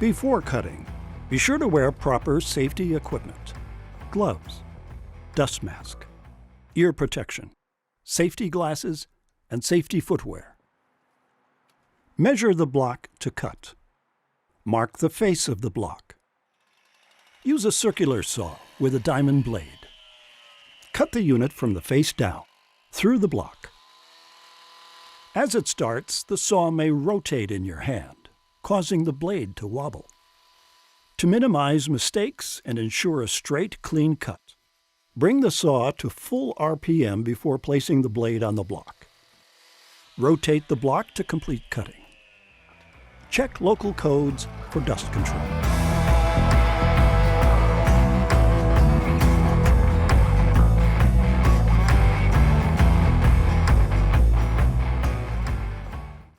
Before cutting, be sure to wear proper safety equipment: gloves, dust mask, ear protection, safety glasses, and safety footwear. Measure the block to cut. Mark the face of the block. Use a circular saw with a diamond blade. Cut the unit from the face down, through the block. As it starts, the saw may rotate in your hand, causing the blade to wobble. To minimize mistakes and ensure a straight, clean cut, bring the saw to full RPM before placing the blade on the block. Rotate the block to complete cutting. Check local codes for dust control.